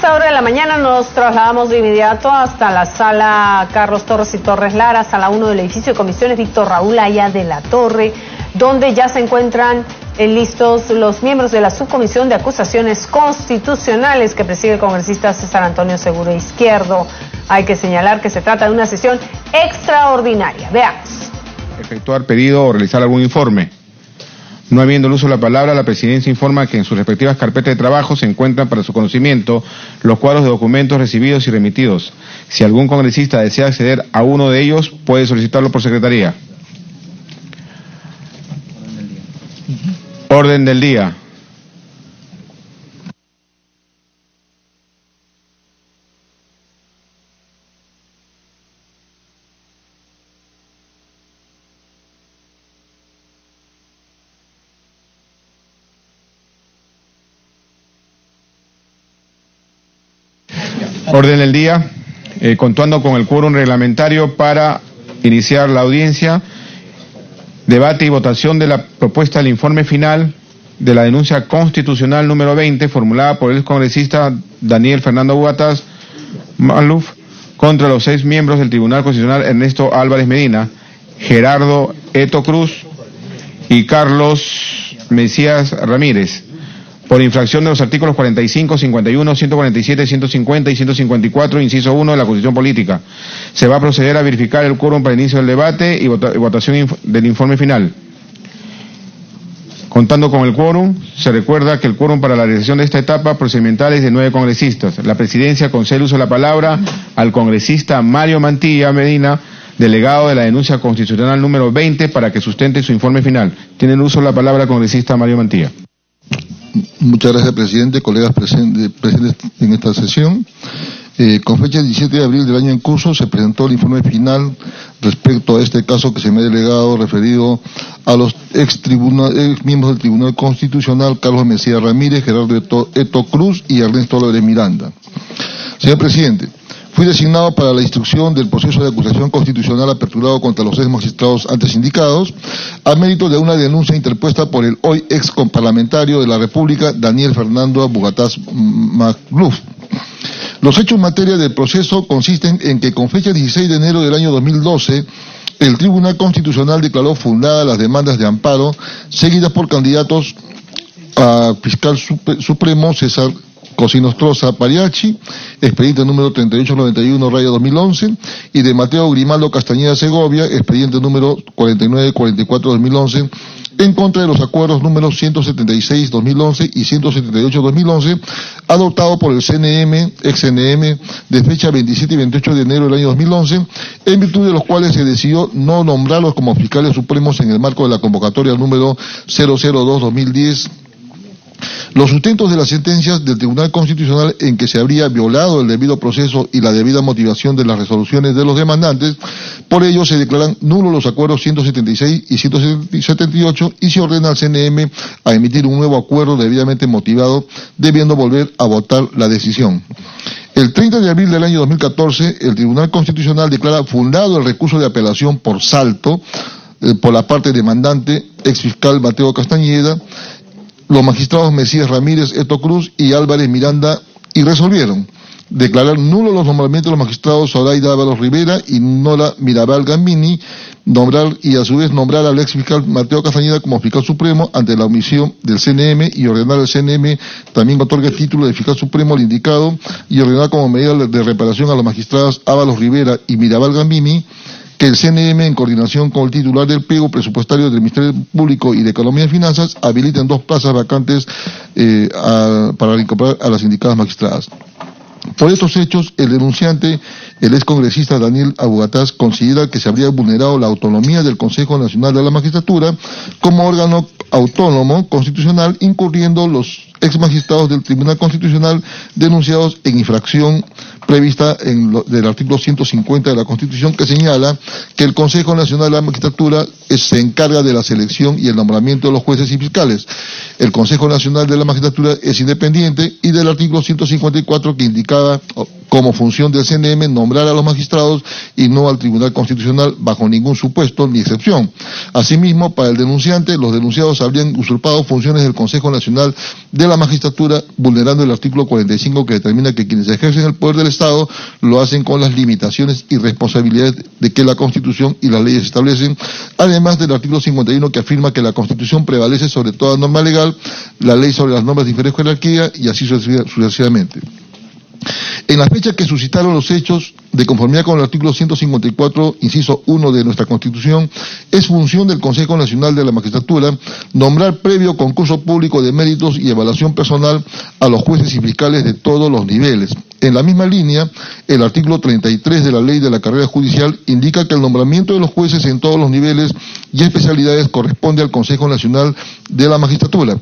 esta hora de la mañana nos trasladamos de inmediato hasta la sala Carlos Torres y Torres Lara, sala 1 del edificio de comisiones Víctor Raúl Haya de la Torre, donde ya se encuentran listos los miembros de la subcomisión de acusaciones constitucionales que preside el congresista César Antonio Seguro Izquierdo. Hay que señalar que se trata de una sesión extraordinaria. Veamos. Efectuar pedido o realizar algún informe. No habiendo el uso de la palabra, la Presidencia informa que en sus respectivas carpetas de trabajo se encuentran para su conocimiento los cuadros de documentos recibidos y remitidos. Si algún congresista desea acceder a uno de ellos, puede solicitarlo por secretaría. Orden del día. Orden del día, contando con el quórum reglamentario para iniciar la audiencia, debate y votación de la propuesta del informe final de la denuncia constitucional número 20 formulada por el congresista Daniel Fernando Bugatás Maluf contra los 6 miembros del Tribunal Constitucional Ernesto Álvarez Medina, Gerardo Eto Cruz y Carlos Mesías Ramírez, por infracción de los artículos 45, 51, 147, 150 y 154, inciso 1 de la Constitución Política. Se va a proceder a verificar el quórum para inicio del debate y votación del informe final. Contando con el quórum, se recuerda que el quórum para la realización de esta etapa procedimental es de 9 congresistas. La Presidencia concede uso de la palabra al congresista Mario Mantilla Medina, delegado de la denuncia constitucional número 20, para que sustente su informe final. Tiene el uso de la palabra el congresista Mario Mantilla. Muchas gracias, presidente, colegas presentes en esta sesión. Con fecha 17 de abril del año en curso se presentó el informe final respecto a este caso que se me ha delegado referido a los ex miembros del Tribunal Constitucional Carlos Mesías Ramírez, Gerardo Eto Cruz y Ernesto Álvarez Miranda. Señor presidente, fui designado para la instrucción del proceso de acusación constitucional aperturado contra los ex magistrados antes indicados, a mérito de una denuncia interpuesta por el hoy ex comparlamentario de la República, Daniel Fernando Bugatás Maluf. Los hechos en materia del proceso consisten en que con fecha 16 de enero del año 2012, el Tribunal Constitucional declaró fundadas las demandas de amparo seguidas por candidatos a Fiscal Supremo César Cosinostroza Pariachi, expediente número 3891-2011, y de Mateo Grimaldo Castañeda Segovia, expediente número 4944-2011, en contra de los acuerdos números 176-2011 y 178-2011, adoptado por el CNM, ex-CNM, de fecha 27 y 28 de enero del año 2011, en virtud de los cuales se decidió no nombrarlos como fiscales supremos en el marco de la convocatoria número 002-2010, los sustentos de las sentencias del Tribunal Constitucional en que se habría violado el debido proceso y la debida motivación de las resoluciones de los demandantes. Por ello se declaran nulos los acuerdos 176 y 178 y se ordena al CNM a emitir un nuevo acuerdo debidamente motivado, debiendo volver a votar la decisión. El 30 de abril del año 2014, el Tribunal Constitucional declara fundado el recurso de apelación por salto por la parte demandante, exfiscal Mateo Castañeda, los magistrados Mesías Ramírez, Eto Cruz y Álvarez Miranda, y resolvieron declarar nulos los nombramientos de los magistrados Zoraida Ábalos Rivera y Nora Mirabal Gambini, nombrar y a su vez nombrar al ex fiscal Mateo Castañeda como fiscal supremo ante la omisión del CNM y ordenar al CNM también otorgue título de fiscal supremo al indicado y ordenar como medida de reparación a los magistrados Ábalos Rivera y Mirabal Gambini que el CNM, en coordinación con el titular del pliego presupuestario del Ministerio Público y de Economía y Finanzas, habiliten 2 plazas vacantes para incorporar a las indicadas magistradas. Por estos hechos, el denunciante, el excongresista Daniel Bugatás, considera que se habría vulnerado la autonomía del Consejo Nacional de la Magistratura como órgano autónomo constitucional, incurriendo los exmagistrados del Tribunal Constitucional denunciados en infracción prevista del artículo 150 de la Constitución, que señala que el Consejo Nacional de la Magistratura se encarga de la selección y el nombramiento de los jueces y fiscales. El Consejo Nacional de la Magistratura es independiente y del artículo 154 que indicaba como función del CNM nombrar a los magistrados y no al Tribunal Constitucional bajo ningún supuesto ni excepción. Asimismo, para el denunciante, los denunciados habrían usurpado funciones del Consejo Nacional de la Magistratura, vulnerando el artículo 45 que determina que quienes ejercen el poder del Estado lo hacen con las limitaciones y responsabilidades de que la Constitución y las leyes establecen, además del artículo 51 que afirma que la Constitución prevalece sobre toda norma legal, la ley sobre las normas de inferior jerarquía y así sucesivamente. En la fecha que suscitaron los hechos, de conformidad con el artículo 154, inciso 1 de nuestra Constitución, es función del Consejo Nacional de la Magistratura nombrar previo concurso público de méritos y evaluación personal a los jueces y fiscales de todos los niveles. En la misma línea, el artículo 33 de la Ley de la Carrera Judicial indica que el nombramiento de los jueces en todos los niveles y especialidades corresponde al Consejo Nacional de la Magistratura.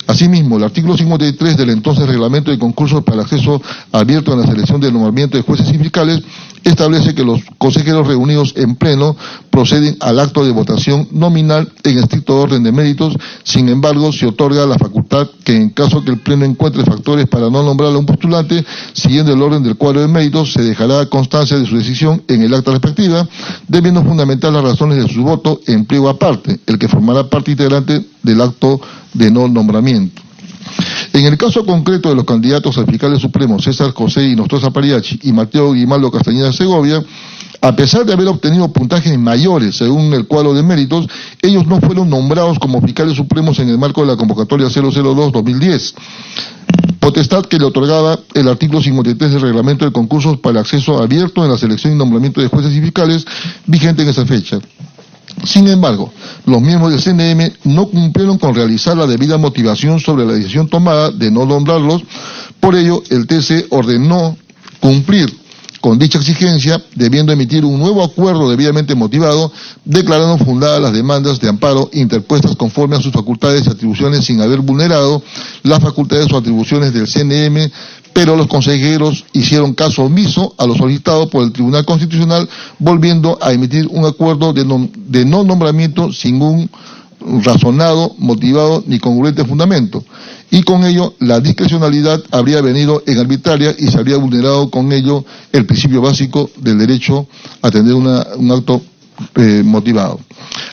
Asimismo, el artículo 53 del entonces Reglamento de Concursos para el Acceso Abierto en la Selección del Nombramiento de Jueces y Fiscales establece que los consejeros reunidos en pleno proceden al acto de votación nominal en estricto orden de méritos. Sin embargo, se otorga la facultad que en caso que el pleno encuentre factores para no nombrar a un postulante, siguiendo el orden del cuadro de méritos, se dejará constancia de su decisión en el acta respectiva, debiendo fundamentar las razones de su voto en pliego aparte, el que formará parte integrante del acto de no nombramiento. En el caso concreto de los candidatos al fiscales supremos César José Inostroza Pariachi y Mateo Grimaldo Castañeda Segovia, a pesar de haber obtenido puntajes mayores según el cuadro de méritos, ellos no fueron nombrados como fiscales supremos en el marco de la convocatoria 002-2010, potestad que le otorgaba el artículo 53 del Reglamento de Concursos para el Acceso Abierto en la Selección y Nombramiento de Jueces y Fiscales, vigente en esa fecha. Sin embargo, los miembros del CNM no cumplieron con realizar la debida motivación sobre la decisión tomada de no nombrarlos. Por ello, el TC ordenó cumplir con dicha exigencia, debiendo emitir un nuevo acuerdo debidamente motivado, declarando fundadas las demandas de amparo interpuestas conforme a sus facultades y atribuciones sin haber vulnerado las facultades o atribuciones del CNM, pero los consejeros hicieron caso omiso a lo solicitado por el Tribunal Constitucional, volviendo a emitir un acuerdo de no nombramiento sin un razonado, motivado ni congruente fundamento. Y con ello la discrecionalidad habría venido en arbitraria y se habría vulnerado con ello el principio básico del derecho a tener un acto motivado.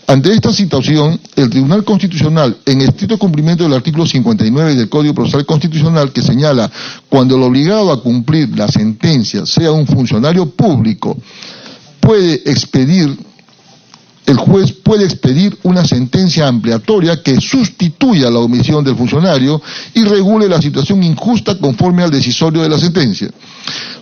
Ante esta situación, el Tribunal Constitucional, en estricto cumplimiento del artículo 59 del Código Procesal Constitucional, que señala cuando el obligado a cumplir la sentencia sea un funcionario público, el juez puede expedir una sentencia ampliatoria que sustituya la omisión del funcionario y regule la situación injusta conforme al decisorio de la sentencia.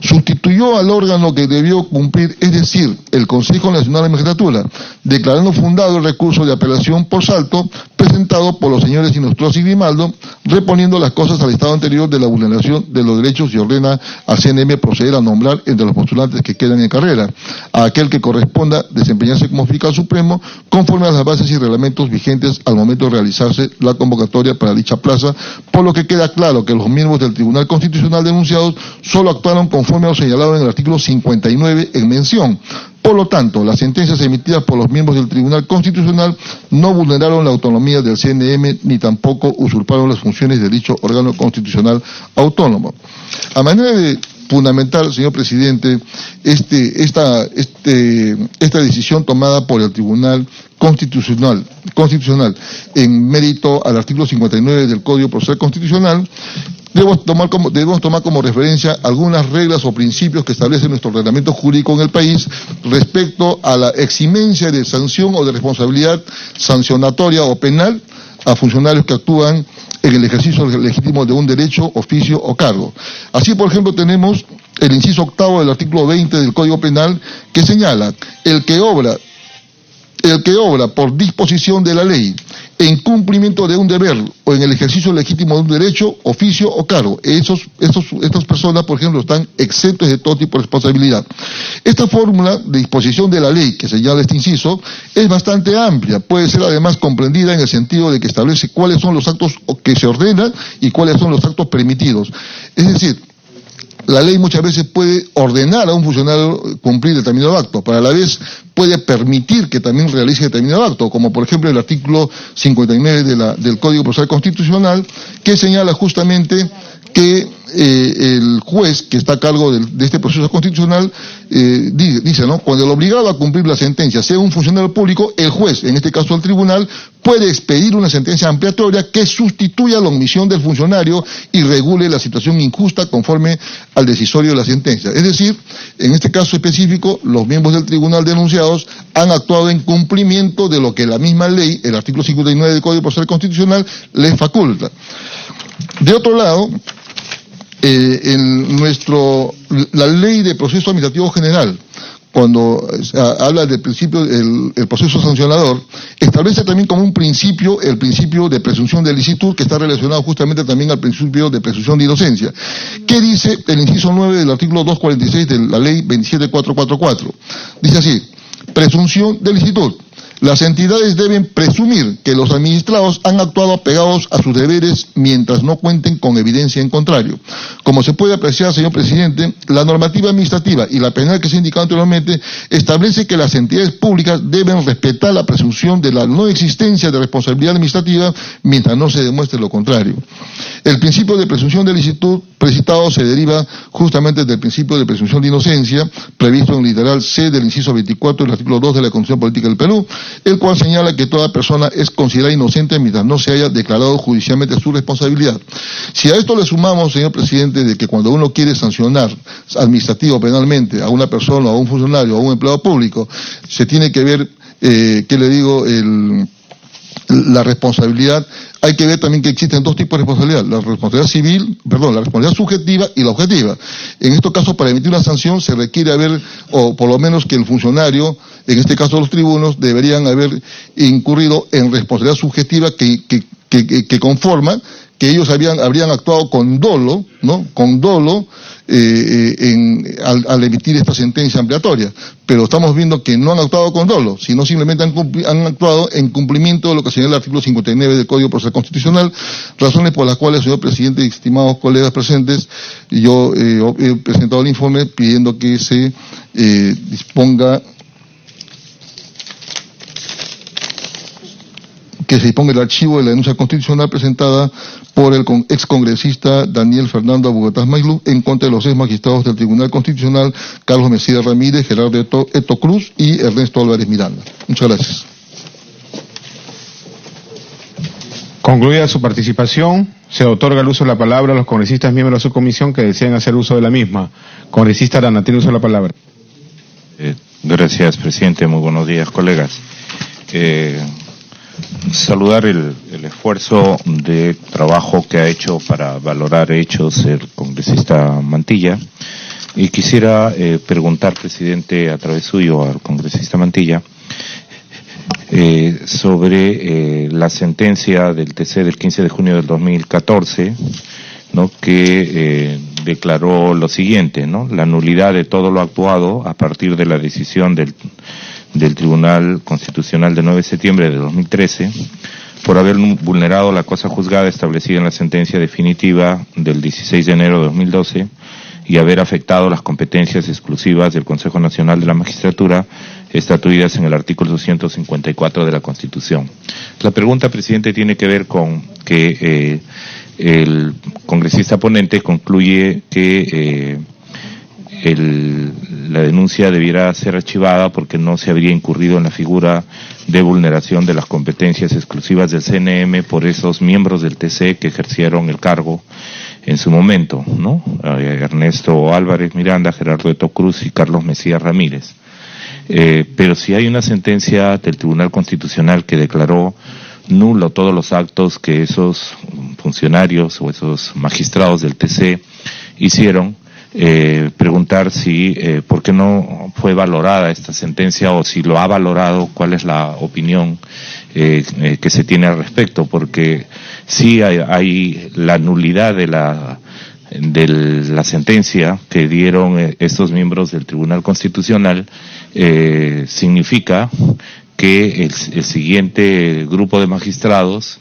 Sustituyó al órgano que debió cumplir, es decir, el Consejo Nacional de Magistratura, declarando fundado el recurso de apelación por salto presentado por los señores Inostroza y Grimaldo, reponiendo las cosas al estado anterior de la vulneración de los derechos y ordena al CNM proceder a nombrar entre los postulantes que quedan en carrera a aquel que corresponda desempeñarse como fiscal supremo conforme a las bases y reglamentos vigentes al momento de realizarse la convocatoria para dicha plaza, por lo que queda claro que los miembros del Tribunal Constitucional denunciados solo actuaron conforme a lo señalado en el artículo 59 en mención. Por lo tanto, las sentencias emitidas por los miembros del Tribunal Constitucional no vulneraron la autonomía del CNM ni tampoco usurparon las funciones de dicho órgano constitucional autónomo. A manera de fundamental, señor presidente, esta decisión tomada por el Tribunal Constitucional en mérito al artículo 59 del Código Procesal Constitucional, debemos tomar como referencia algunas reglas o principios que establece nuestro ordenamiento jurídico en el país respecto a la eximencia de sanción o de responsabilidad sancionatoria o penal a funcionarios que actúan en el ejercicio legítimo de un derecho, oficio o cargo. Así, por ejemplo, tenemos el inciso 8 del artículo 20 del Código Penal que señala: el que obra por disposición de la ley en cumplimiento de un deber o en el ejercicio legítimo de un derecho, oficio o cargo. Estas personas, por ejemplo, están exentos de todo tipo de responsabilidad. Esta fórmula de disposición de la ley que señala este inciso es bastante amplia, puede ser además comprendida en el sentido de que establece cuáles son los actos que se ordenan y cuáles son los actos permitidos. Es decir, la ley muchas veces puede ordenar a un funcionario cumplir determinado acto, pero a la vez puede permitir que también realice determinado acto, como por ejemplo el artículo 59 del Código Procesal Constitucional, que señala justamente que el juez que está a cargo de este proceso constitucional dice, ¿no? Cuando el obligado a cumplir la sentencia sea un funcionario público, el juez, en este caso el tribunal, puede expedir una sentencia ampliatoria que sustituya la omisión del funcionario y regule la situación injusta conforme al decisorio de la sentencia. Es decir, en este caso específico, los miembros del tribunal denunciados han actuado en cumplimiento de lo que la misma ley, el artículo 59 del Código Procesal Constitucional, les faculta. De otro lado, la ley de proceso administrativo general, cuando habla del principio, el proceso sancionador, establece también como un principio el principio de presunción de licitud, que está relacionado justamente también al principio de presunción de inocencia. ¿Qué dice el inciso 9 del artículo 246 de la ley 27444? Dice así: presunción de licitud. Las entidades deben presumir que los administrados han actuado apegados a sus deberes mientras no cuenten con evidencia en contrario. Como se puede apreciar, señor presidente, la normativa administrativa y la penal que se ha indicado anteriormente establece que las entidades públicas deben respetar la presunción de la no existencia de responsabilidad administrativa mientras no se demuestre lo contrario. El principio de presunción de licitud precitado se deriva justamente del principio de presunción de inocencia previsto en el literal C del inciso 24 del artículo 2 de la Constitución Política del Perú, el cual señala que toda persona es considerada inocente mientras no se haya declarado judicialmente su responsabilidad. Si a esto le sumamos, señor presidente, de que cuando uno quiere sancionar administrativo o penalmente a una persona, a un funcionario, a un empleado público, se tiene que ver, la responsabilidad. Hay que ver también que existen dos tipos de responsabilidad: la responsabilidad subjetiva y la objetiva. En estos casos, para emitir una sanción se requiere o por lo menos que el funcionario, en este caso los tribunos, deberían haber incurrido en responsabilidad subjetiva que conforma que ellos habrían actuado con dolo, ¿no? Con dolo al emitir esta sentencia ampliatoria. Pero estamos viendo que no han actuado con dolo, sino simplemente han actuado en cumplimiento de lo que señala el artículo 59 del Código Procesal Constitucional, razones por las cuales, señor presidente y estimados colegas presentes, yo he presentado el informe pidiendo que se disponga el archivo de la denuncia constitucional presentada por el excongresista Daniel Fernando Abugataz Maylú en contra de los ex magistrados del Tribunal Constitucional Carlos Mesías Ramírez, Gerardo Eto Cruz y Ernesto Álvarez Miranda. Muchas gracias. Concluida su participación, se otorga el uso de la palabra a los congresistas miembros de su comisión que deseen hacer uso de la misma. Congresista Arana, tiene uso de la palabra. Gracias, presidente. Muy buenos días, colegas. Saludar el esfuerzo de trabajo que ha hecho para valorar hechos el congresista Mantilla, y quisiera preguntar, presidente, a través suyo al congresista Mantilla, sobre la sentencia del TC del 15 de junio del 2014, ¿no? Que declaró lo siguiente, ¿no? La nulidad de todo lo actuado a partir de la decisión del Tribunal Constitucional de 9 de septiembre de 2013 por haber vulnerado la cosa juzgada establecida en la sentencia definitiva del 16 de enero de 2012 y haber afectado las competencias exclusivas del Consejo Nacional de la Magistratura estatuidas en el artículo 254 de la Constitución. La pregunta, presidente, tiene que ver con que el congresista ponente concluye que la denuncia debiera ser archivada porque no se habría incurrido en la figura de vulneración de las competencias exclusivas del CNM por esos miembros del TC que ejercieron el cargo en su momento, ¿no? Ernesto Álvarez Miranda, Gerardo Eto Cruz y Carlos Mesías Ramírez. Pero si hay una sentencia del Tribunal Constitucional que declaró nulo todos los actos que esos funcionarios o esos magistrados del TC hicieron, preguntar si por qué no fue valorada esta sentencia, o si lo ha valorado, cuál es la opinión que se tiene al respecto, porque sí hay la nulidad de la sentencia que dieron estos miembros del Tribunal Constitucional, significa que el siguiente grupo de magistrados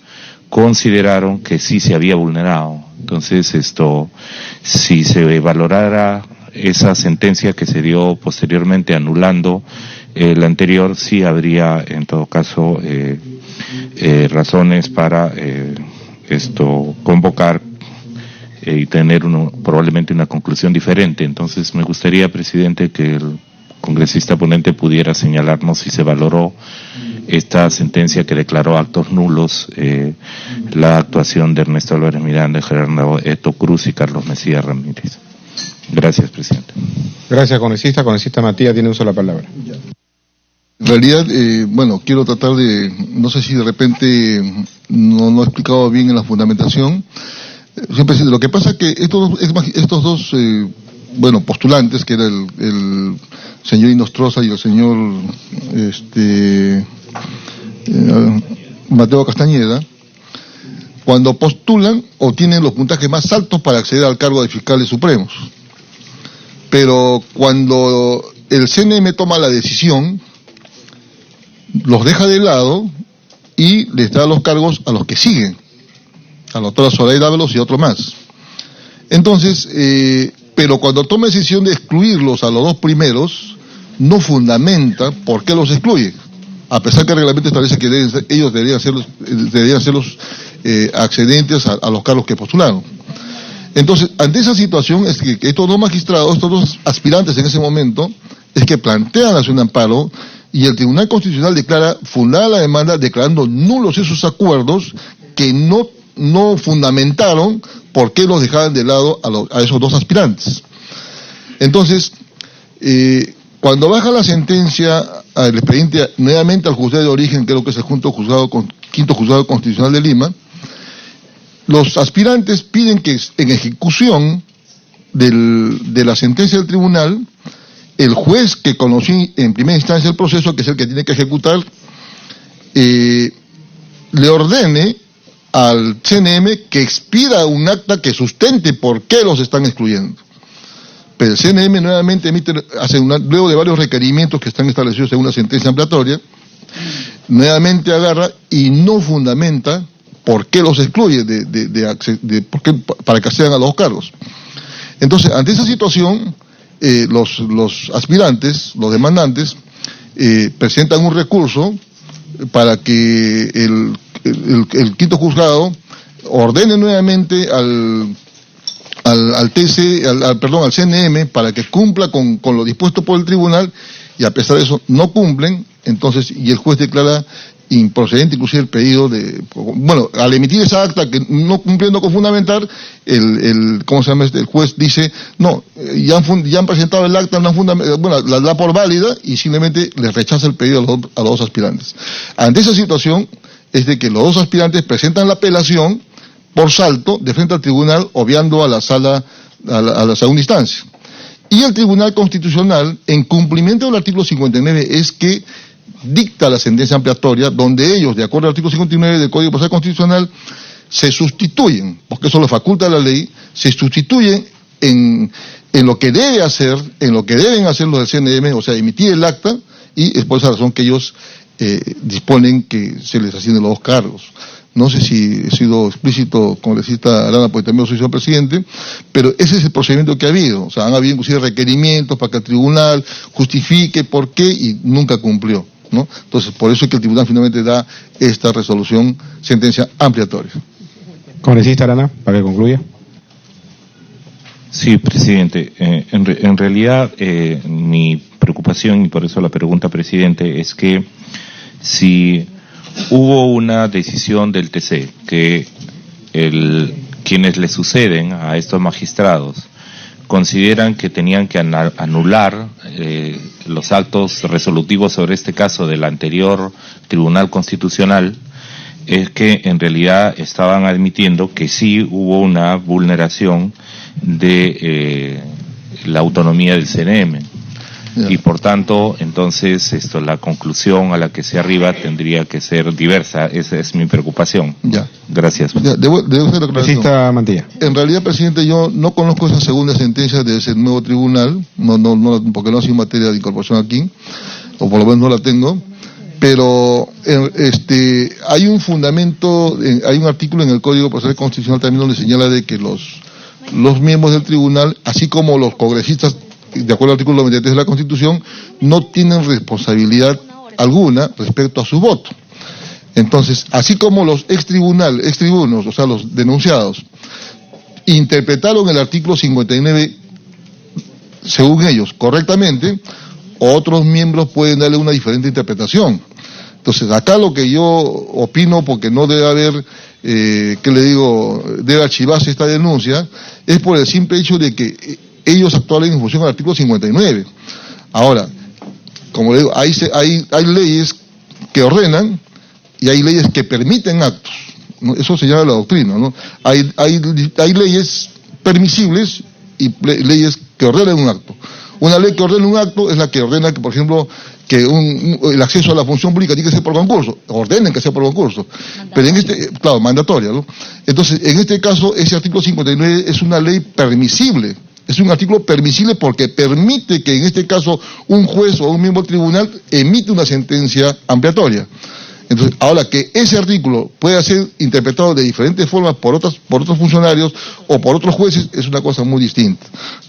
consideraron que sí se había vulnerado. Entonces, si se valorara esa sentencia que se dio posteriormente anulando la anterior, sí habría, en todo caso, razones para convocar y tener probablemente una conclusión diferente. Entonces me gustaría, presidente, que el congresista ponente pudiera señalarnos si se valoró esta sentencia que declaró actos nulos la actuación de Ernesto Álvarez Miranda, Gerardo Eto Cruz y Carlos Mesías Ramírez. Gracias, presidente. Gracias, congresista. Congresista Matías tiene uso de la palabra. En realidad, quiero tratar de, no sé si de repente no he explicado bien en la fundamentación. Siempre lo que pasa es que estos dos postulantes, que era el señor Inostroza y el señor Mateo Castañeda, cuando postulan obtienen los puntajes más altos para acceder al cargo de fiscales supremos. Pero cuando el CNM toma la decisión, los deja de lado y les da los cargos a los que siguen, a la doctora Zoraida Ábalos y otro más. Entonces, pero cuando toma decisión de excluirlos a los dos primeros, no fundamenta por qué los excluye, a pesar que el reglamento establece que ellos deberían ser los accedentes a los cargos que postularon. Entonces, ante esa situación es que estos dos magistrados, estos dos aspirantes en ese momento, es que plantean hacer un amparo y el Tribunal Constitucional declara fundada la demanda declarando nulos esos acuerdos que no fundamentaron por qué los dejaban de lado a esos dos aspirantes. Entonces, cuando baja la sentencia al expediente nuevamente al juzgado de origen, creo que es el quinto juzgado constitucional de Lima, los aspirantes piden que en ejecución de la sentencia del tribunal, el juez que conocí en primera instancia el proceso, que es el que tiene que ejecutar, le ordene al CNM que expida un acta que sustente por qué los están excluyendo. Pero el CNM nuevamente luego de varios requerimientos que están establecidos en una sentencia ampliatoria, nuevamente agarra y no fundamenta por qué los excluye para que accedan a los cargos. Entonces, ante esa situación, los aspirantes, los demandantes, presentan un recurso para que el quinto juzgado ordene nuevamente al CNM para que cumpla con lo dispuesto por el tribunal, y a pesar de eso no cumplen. Entonces, y el juez declara improcedente inclusive el pedido al emitir esa acta que no cumpliendo con fundamentar, el juez dice, no, ya han presentado el acta, la da por válida y simplemente les rechaza el pedido a los dos aspirantes. Ante esa situación es de que los dos aspirantes presentan la apelación por salto de frente al tribunal, obviando a la segunda instancia. Y el Tribunal Constitucional, en cumplimiento del artículo 59, es que dicta la sentencia ampliatoria, donde ellos, de acuerdo al artículo 59 del Código Procesal Constitucional, se sustituyen, porque eso lo faculta la ley, se sustituyen en lo que deben hacer los del CNM, o sea, emitir el acta, y es por esa razón que ellos disponen que se les asignen los dos cargos. No sé si he sido explícito, congresista Arana, porque también soy señor presidente, pero ese es el procedimiento que ha habido. O sea, han habido inclusive requerimientos para que el tribunal justifique por qué y nunca cumplió, ¿no? Entonces, por eso es que el tribunal finalmente da esta resolución, sentencia ampliatoria. Congresista Arana, para que concluya. Sí, presidente. En realidad, mi preocupación, y por eso la pregunta, presidente, es que si hubo una decisión del TC que quienes le suceden a estos magistrados consideran que tenían que anular los actos resolutivos sobre este caso del anterior Tribunal Constitucional, es que en realidad estaban admitiendo que sí hubo una vulneración de la autonomía del CNM. Y por tanto, entonces, la conclusión a la que se arriba tendría que ser diversa. Esa es mi preocupación. Ya. Gracias. Ya, debo hacer la aclaración. Mantilla. En realidad, presidente, yo no conozco esa segunda sentencia de ese nuevo tribunal, porque no ha sido materia de incorporación aquí, o por lo menos no la tengo, pero hay un fundamento, hay un artículo en el Código Procesal Constitucional también donde señala de que los miembros del tribunal, así como los congresistas, de acuerdo al artículo 93 de la Constitución, no tienen responsabilidad alguna respecto a su voto. Entonces, así como los extribunos, o sea, los denunciados, interpretaron el artículo 59, según ellos, correctamente, otros miembros pueden darle una diferente interpretación. Entonces, acá lo que yo opino, porque no debe haber, debe archivarse esta denuncia, es por el simple hecho de que ellos actuaron en función del artículo 59. Ahora, como le digo, hay leyes que ordenan y hay leyes que permiten actos, ¿no? Eso se llama la doctrina, ¿no? Hay leyes permisibles y leyes que ordenan un acto. Una ley que ordena un acto es la que ordena que, por ejemplo, que el acceso a la función pública tiene que ser por concurso, ordenen que sea por concurso, pero mandatoria, ¿no? Entonces, en este caso, ese artículo 59 es una ley permisible, es un artículo permisible porque permite que en este caso un juez o un miembro del tribunal emite una sentencia ampliatoria. Entonces, ahora que ese artículo pueda ser interpretado de diferentes formas por otros funcionarios o por otros jueces es una cosa muy distinta.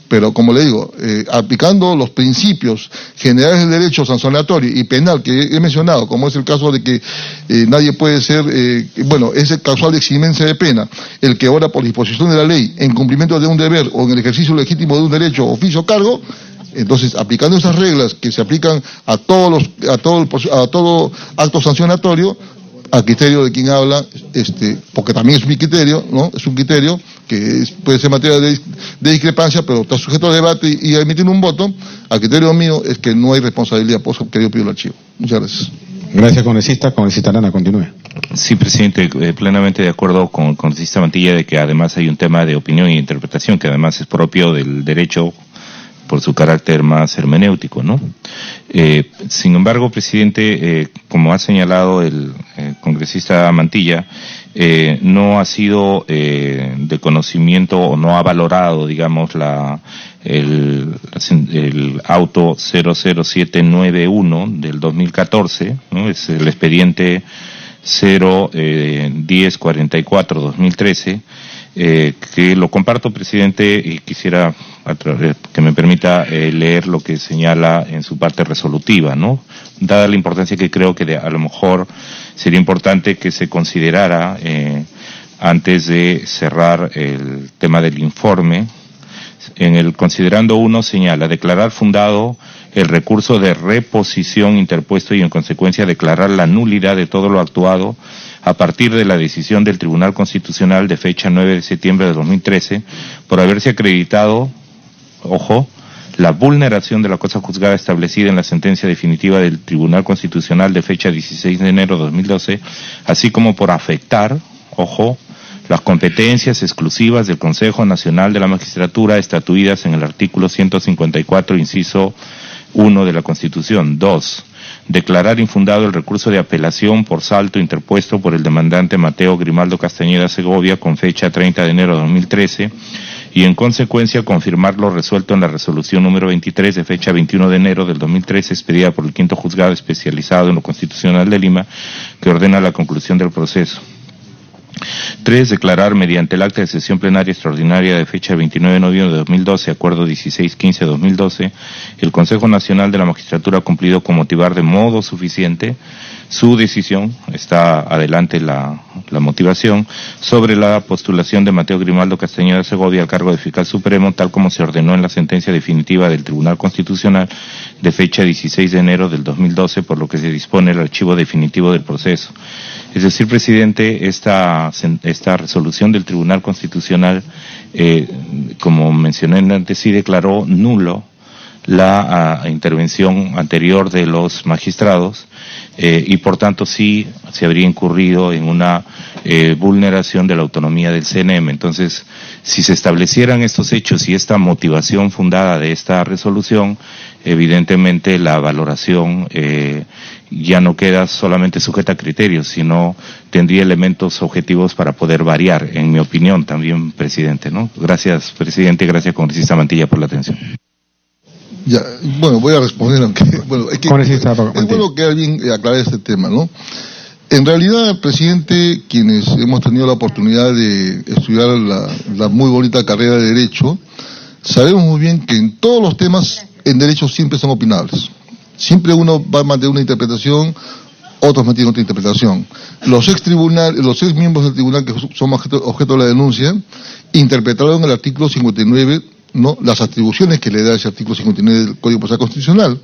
Pero como le digo, aplicando los principios generales del derecho sancionatorio y penal que he mencionado, como es el caso de que nadie puede ser, es el causal de eximencia de pena, el que obra por disposición de la ley en cumplimiento de un deber o en el ejercicio legítimo de un derecho, oficio o cargo. Entonces, aplicando esas reglas que se aplican a todo acto sancionatorio, al criterio de quien habla, porque también es mi criterio, ¿no? Es un criterio que puede ser materia de discrepancia, pero está sujeto a debate y a emitir un voto. Al criterio mío es que no hay responsabilidad, por eso que yo pido el archivo. Muchas gracias. Gracias, congresista. Congresista Arana, continúe. Sí, presidente, plenamente de acuerdo con el congresista Mantilla de que además hay un tema de opinión y interpretación que además es propio del derecho por su carácter más hermenéutico, ¿no? Sin embargo, presidente, como ha señalado el congresista Mantilla, no ha sido de conocimiento o no ha valorado, digamos, el auto 00791 del 2014, ¿no? Es el expediente 01044-2013, que lo comparto, presidente, y quisiera que me permita leer lo que señala en su parte resolutiva, ¿no? Dada la importancia que creo que a lo mejor sería importante que se considerara antes de cerrar el tema del informe. En el considerando 1 señala declarar fundado el recurso de reposición interpuesto y en consecuencia declarar la nulidad de todo lo actuado a partir de la decisión del Tribunal Constitucional de fecha 9 de septiembre de 2013 por haberse acreditado, ojo, la vulneración de la cosa juzgada establecida en la sentencia definitiva del Tribunal Constitucional de fecha 16 de enero de 2012, así como por afectar, ojo, las competencias exclusivas del Consejo Nacional de la Magistratura estatuidas en el artículo 154, inciso 1 de la Constitución. 2. Declarar infundado el recurso de apelación por salto interpuesto por el demandante Mateo Grimaldo Castañeda Segovia con fecha 30 de enero de 2013 y en consecuencia confirmar lo resuelto en la resolución número 23 de fecha 21 de enero del 2013 expedida por el Quinto Juzgado Especializado en lo Constitucional de Lima que ordena la conclusión del proceso. 3. Declarar mediante el acta de sesión plenaria extraordinaria de fecha 29 de noviembre de 2012, acuerdo 1615-2012, el Consejo Nacional de la Magistratura ha cumplido con motivar de modo suficiente su decisión, está adelante la motivación, sobre la postulación de Mateo Grimaldo Castañeda Segovia al cargo de fiscal supremo, tal como se ordenó en la sentencia definitiva del Tribunal Constitucional de fecha 16 de enero del 2012, por lo que se dispone el archivo definitivo del proceso. Es decir, presidente, esta resolución del Tribunal Constitucional, como mencioné antes, sí declaró nulo la intervención anterior de los magistrados y por tanto sí se habría incurrido en una vulneración de la autonomía del CNM. Entonces, si se establecieran estos hechos y esta motivación fundada de esta resolución, evidentemente la valoración ya no queda solamente sujeta a criterios, sino tendría elementos objetivos para poder variar, en mi opinión también, presidente, ¿no? Gracias, presidente, y gracias, congresista Mantilla, por la atención. Ya, bueno, voy a responder, aunque, bueno, es que es bueno que alguien aclare este tema, ¿no? En realidad, presidente, quienes hemos tenido la oportunidad de estudiar la muy bonita carrera de Derecho, sabemos muy bien que en todos los temas en Derecho siempre son opinables. Siempre uno va a mantener una interpretación, otros mantienen otra interpretación. Los ex miembros del tribunal que son objeto de la denuncia interpretaron el artículo 59, ¿no?, las atribuciones que le da ese artículo 59 del Código Procesal Constitucional.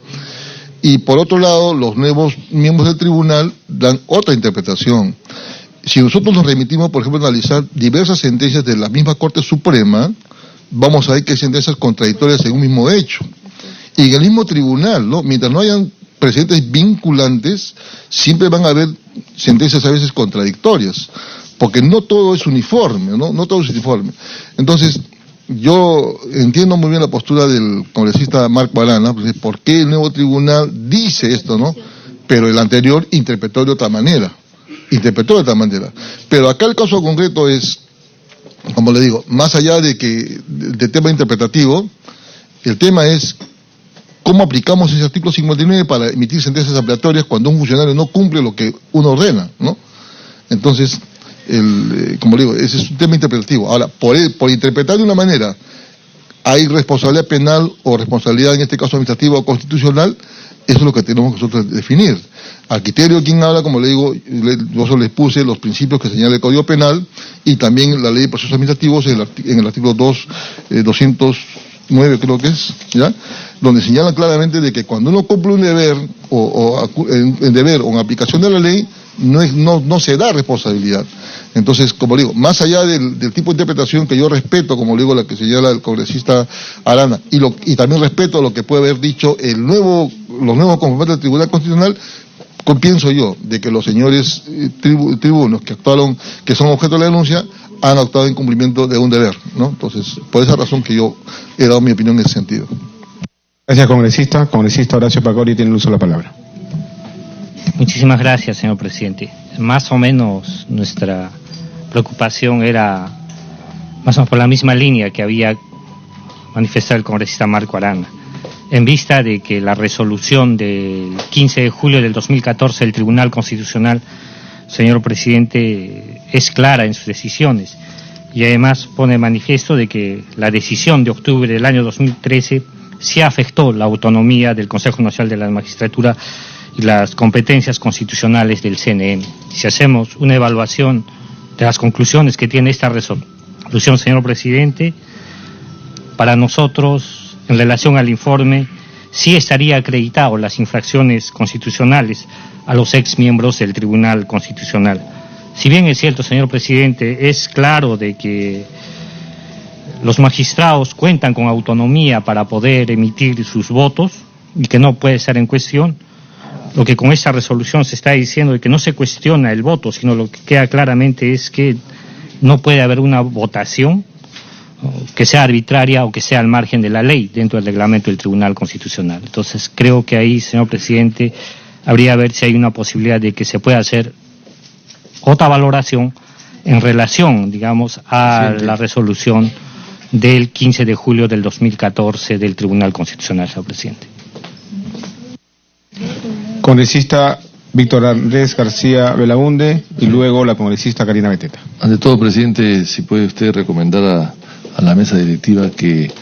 Y por otro lado, los nuevos miembros del tribunal dan otra interpretación. Si nosotros nos remitimos, por ejemplo, a analizar diversas sentencias de la misma Corte Suprema, vamos a ver que hay sentencias contradictorias en un mismo hecho. Y en el mismo tribunal, ¿no?, mientras no hayan precedentes vinculantes, siempre van a haber sentencias a veces contradictorias, porque no todo es uniforme, no todo es uniforme. Entonces, yo entiendo muy bien la postura del congresista Marco Arana, pues, por qué el nuevo tribunal dice esto, ¿no? Pero el anterior interpretó de otra manera. Pero acá el caso concreto es, como le digo, más allá del tema interpretativo, el tema es cómo aplicamos ese artículo 59 para emitir sentencias ampliatorias cuando un funcionario no cumple lo que uno ordena, ¿no? Entonces, como le digo, ese es un tema interpretativo. Ahora, por interpretar de una manera, hay responsabilidad penal o responsabilidad, en este caso administrativa o constitucional, eso es lo que tenemos que nosotros definir. Al criterio, quien habla, como le digo, yo solo les puse los principios que señala el Código Penal y también la Ley de Procesos Administrativos en el artículo 209, creo que es, ¿ya?, donde señalan claramente de que cuando uno cumple un deber en deber o en aplicación de la ley, no se da responsabilidad. Entonces, como digo, más allá del tipo de interpretación que yo respeto, como le digo, la que señala el congresista Arana, y también respeto lo que puede haber dicho los nuevos componentes del Tribunal Constitucional, pienso yo de que los señores tribunos que son objeto de la denuncia, han actuado en cumplimiento de un deber, ¿no? Entonces, por esa razón que yo he dado mi opinión en ese sentido. Gracias, congresista. Congresista Horacio Pacori tiene el uso de la palabra. Muchísimas gracias, señor presidente. Más o menos nuestra preocupación era más o menos por la misma línea que había manifestado el congresista Marco Arana, en vista de que la resolución del 15 de julio del 2014 del Tribunal Constitucional, señor presidente, es clara en sus decisiones y además pone de manifiesto de que la decisión de octubre del año 2013 sí afectó la autonomía del Consejo Nacional de la Magistratura y las competencias constitucionales del CNM. Si hacemos una evaluación de las conclusiones que tiene esta resolución, señor presidente, para nosotros, en relación al informe, sí estaría acreditado las infracciones constitucionales a los exmiembros del Tribunal Constitucional. Si bien es cierto, señor presidente, es claro de que los magistrados cuentan con autonomía para poder emitir sus votos y que no puede ser en cuestión. Lo que con esta resolución se está diciendo es que no se cuestiona el voto, sino lo que queda claramente es que no puede haber una votación que sea arbitraria o que sea al margen de la ley dentro del reglamento del Tribunal Constitucional. Entonces creo que ahí, señor presidente, habría que ver si hay una posibilidad de que se pueda hacer otra valoración en relación, digamos, a la resolución del 15 de julio del 2014 del Tribunal Constitucional, señor presidente. Congresista Víctor Andrés García Belaunde y luego la congresista Karina Beteta. Ante todo, presidente, si puede usted recomendar a la mesa directiva que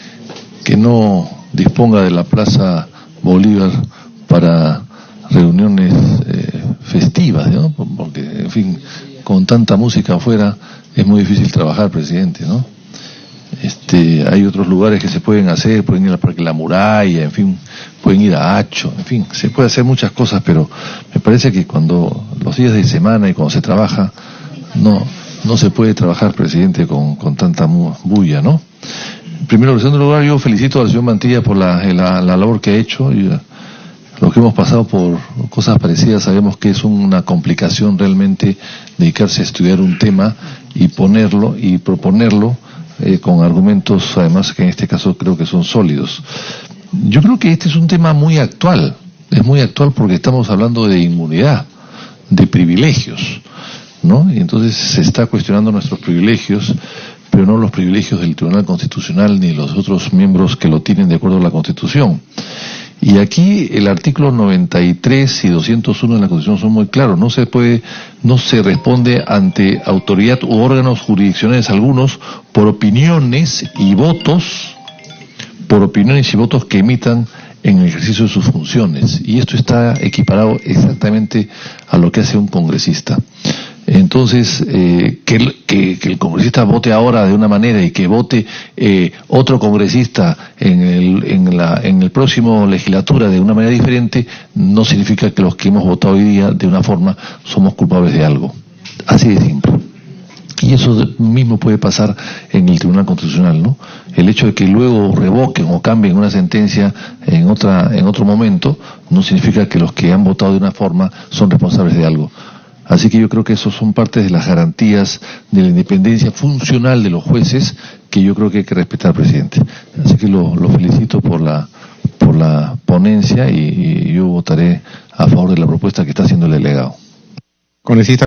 no disponga de la Plaza Bolívar para reuniones festivas, ¿no? Porque, en fin, con tanta música afuera es muy difícil trabajar, presidente, ¿no? Hay otros lugares que se pueden hacer, pueden ir al Parque La Muralla, en fin, pueden ir a Hacho, en fin, se puede hacer muchas cosas, pero me parece que cuando los días de semana y cuando se trabaja, no se puede trabajar, presidente, con tanta bulla, ¿no? Primero, en segundo lugar, yo felicito al señor Mantilla por la labor que ha hecho. Y los que hemos pasado por cosas parecidas sabemos que es una complicación realmente dedicarse a estudiar un tema y ponerlo y proponerlo con argumentos, además que en este caso creo que son sólidos. Yo creo que este es un tema muy actual, es muy actual porque estamos hablando de inmunidad, de privilegios, ¿no? Y entonces se está cuestionando nuestros privilegios, pero no los privilegios del Tribunal Constitucional ni los otros miembros que lo tienen de acuerdo a la Constitución. Y aquí el artículo 93 y 201 de la Constitución son muy claros. No se responde ante autoridad u órganos jurisdiccionales algunos por opiniones y votos que emitan en el ejercicio de sus funciones. Y esto está equiparado exactamente a lo que hace un congresista. Entonces, que el congresista vote ahora de una manera y que vote otro congresista en el próximo legislatura de una manera diferente, no significa que los que hemos votado hoy día de una forma somos culpables de algo. Así de simple. Y eso mismo puede pasar en el Tribunal Constitucional, ¿no? El hecho de que luego revoquen o cambien una sentencia en otro momento no significa que los que han votado de una forma son responsables de algo. Así que yo creo que eso son partes de las garantías de la independencia funcional de los jueces que yo creo que hay que respetar, presidente. Así que lo felicito por la ponencia y yo votaré a favor de la propuesta que está haciendo el delegado. Congresista